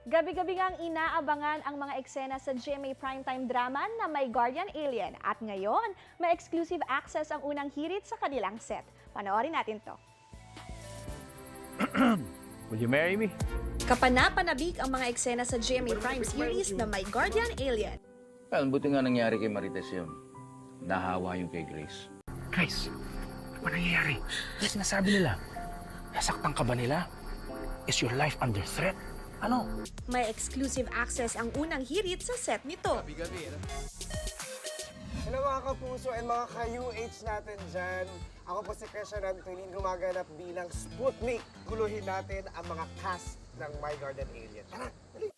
Gabi-gabi ngang inaabangan ang mga eksena sa GMA Primetime drama na My Guardian Alien. At ngayon, may exclusive access ang unang hirit sa kanilang set. Panoorin natin to. Will you marry me? Kapanapanabik ang mga eksena sa GMA Prime series na My Guardian Alien. Well, buti nga nangyari kay Marites yun. Nahawa yung kay Grace. Grace, ano ba nangyayari? Sinasabi nila, nasaktan ka ba nila? Is your life under threat? Ano? May exclusive access ang unang hirit sa set nito. Gabi-gabi, no? Hello mga kapuso and mga ka-UH natin dyan. Ako po si Christian Antolin, gumaganap bilang Sputnik. Guluhin natin ang mga cast ng My Guardian Alien. Tara, dali!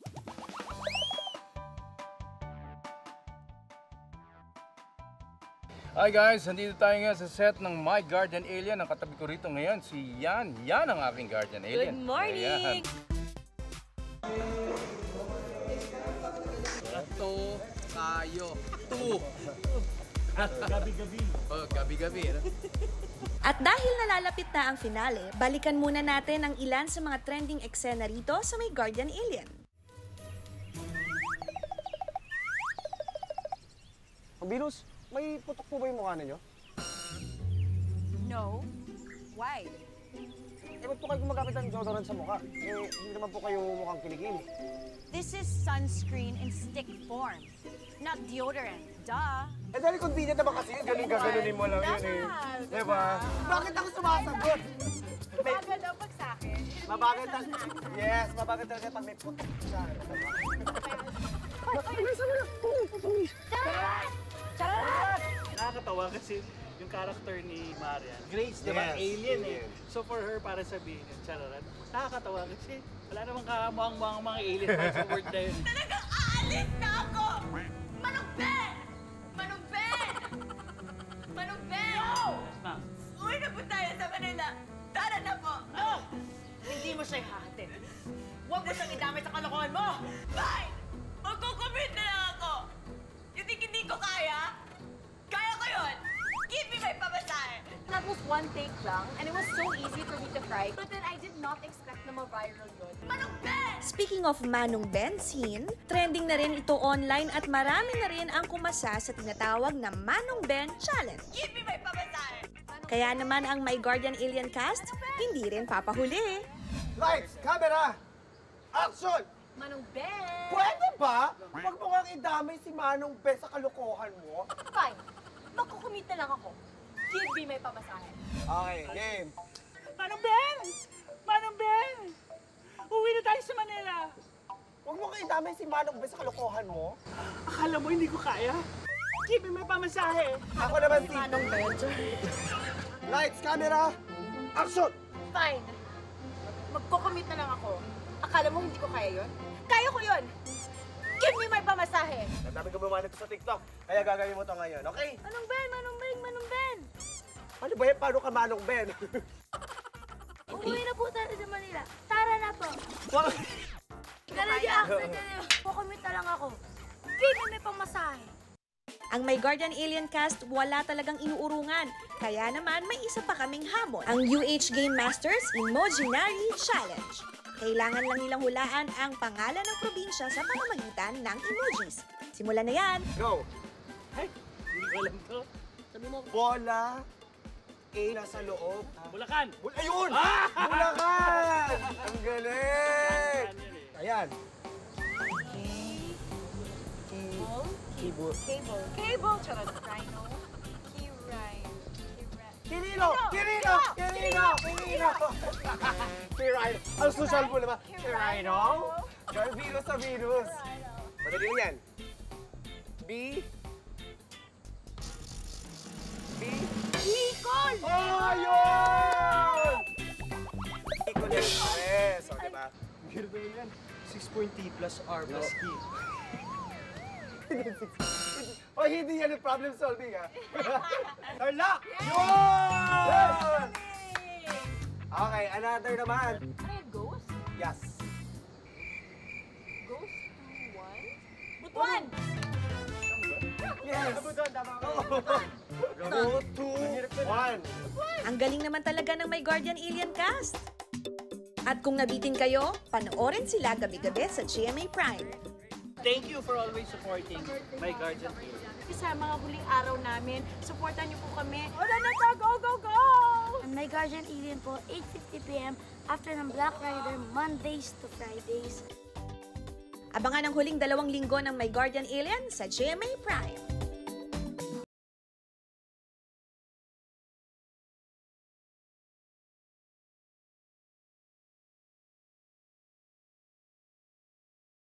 Hi guys, nandito tayo nga sa set ng My Guardian Alien. Ang katabi ko rito ngayon, si Yan. Yan ang aking Guardian Alien. Good morning! Ito tayo. Gabi-gabi. Oh, gabi-gabi. At dahil nalalapit na ang finale, balikan muna natin ang ilan sa mga trending eksena rito sa My Guardian Alien. Venus, may putok po ba yung mukha ninyo? No. Why? Ba't po kayo gumagamit ng deodorant sa mukha? Hindi naman po kayo mukhang kilikili. This is sunscreen in stick form, not deodorant. Duh. Dahil convenient naman kasi yun, ganunin mo lang yun eh. Diba? Bakit ako sumasagot? Mabagal daw pag sa akin. Mabagal talaga. Yes, mabagal talaga pag may putok siya. Nakakatawa kasi yung character ni Marian, Grace, di ba? Yes, Alien eh. alien. So for her, para sabihin yung chararan, nakakatawa kasi wala namang kamuang mga alien sa word na yun. Talagang aalis na ako! Manong Ben! Manong Ben! Manong Ben! No! Ma'am. Uwi na po tayo sa Manila. Tara na po. No! Hindi mo siya ihahatid. Huwag mo siyang idamay sa kalokohan mo. Bye! Magkukumit na lang ako. You think hindi ko kaya? Kaya ko yun! Give me my pamasahe! That was one take lang, and it was so easy for me to cry. But then I did not expect na ma-viral yun. Manong Ben! Speaking of Manong Ben scene, trending na rin ito online at marami na rin ang kumasa sa tinatawag na Manong Ben Challenge. Give me my pamasahe! Kaya naman ang My Guardian Alien cast, hindi rin papahuli. Lights, camera, action! Manong Ben! Pwede ba? Huwag mo nga idamay si Manong Ben sa kalokohan mo. Fine. Magkukumit na lang ako. Give me my pamasahe. Okay, game. Manong Ben! Manong Ben! Uwi na tayo sa Manila. Huwag mo nga idamay si Manong Ben sa kalokohan mo. Akala mo hindi ko kaya? Give me my pamasahe. Ako naman si Manong Ben. Lights, camera, action! Fine. Magkukumit na lang ako. Akala mo hindi ko kaya yun? Kaya ko yun! Give me my pamasahe! Ang dami ko bumanit sa TikTok, kaya gagawin mo to ngayon, okay? Manong Ben! Manong Ben! Manong Ben! Ano ba yan? Paano ka Manong Ben? Umuwi na po tayo sa Manila. Tara na po. Talaga ako. Kukumit na lang ako. Give me my pamasahe! Ang My Guardian Alien cast wala talagang inuurungan, kaya naman may isa pa kaming hamon. Ang UH Game Masters Imaginary Challenge. Kailangan lang nilang hulaan ang pangalan ng probinsya sa pamamagitan ng emojis. Simulan na yan! Go! Ay, hindi ko alam to. Sabi mo, Bola, A nasa loob. Bulacan! Ayun! Bulacan! Ang galing! Yan yun eh. Ayan. Cable. Cable. Charot. Rhino. Kirino! Kirino! Kirino! Kirino! Kirino! Ang social mo naman. Kirino! Join Venus sa Venus. Madali yan. B. B. Bicol! Oh, yun! Bicol yan. Yes. O, diba? Meron naman yan. 6.T plus R plus T. O, hindi yan yung problem solving, ha? Tarlac! Yun! Okay, another naman. Ano yung ghost? Yes. Ghost to one? Butuan! Yes. Go to one. Ang galing naman talaga ng My Guardian Alien cast! At kung nabitin kayo, panoorin sila gabi-gabi sa GMA Prime. Thank you for always supporting My Guardian Alien. Sa mga huling araw namin, supportan niyo po kami. Wala na ta! Go, go, go! And My Guardian Alien po, 8:50 p.m. after ng Black Friday, Mondays to Fridays. Abangan ang huling 2 linggo ng My Guardian Alien sa GMA Prime.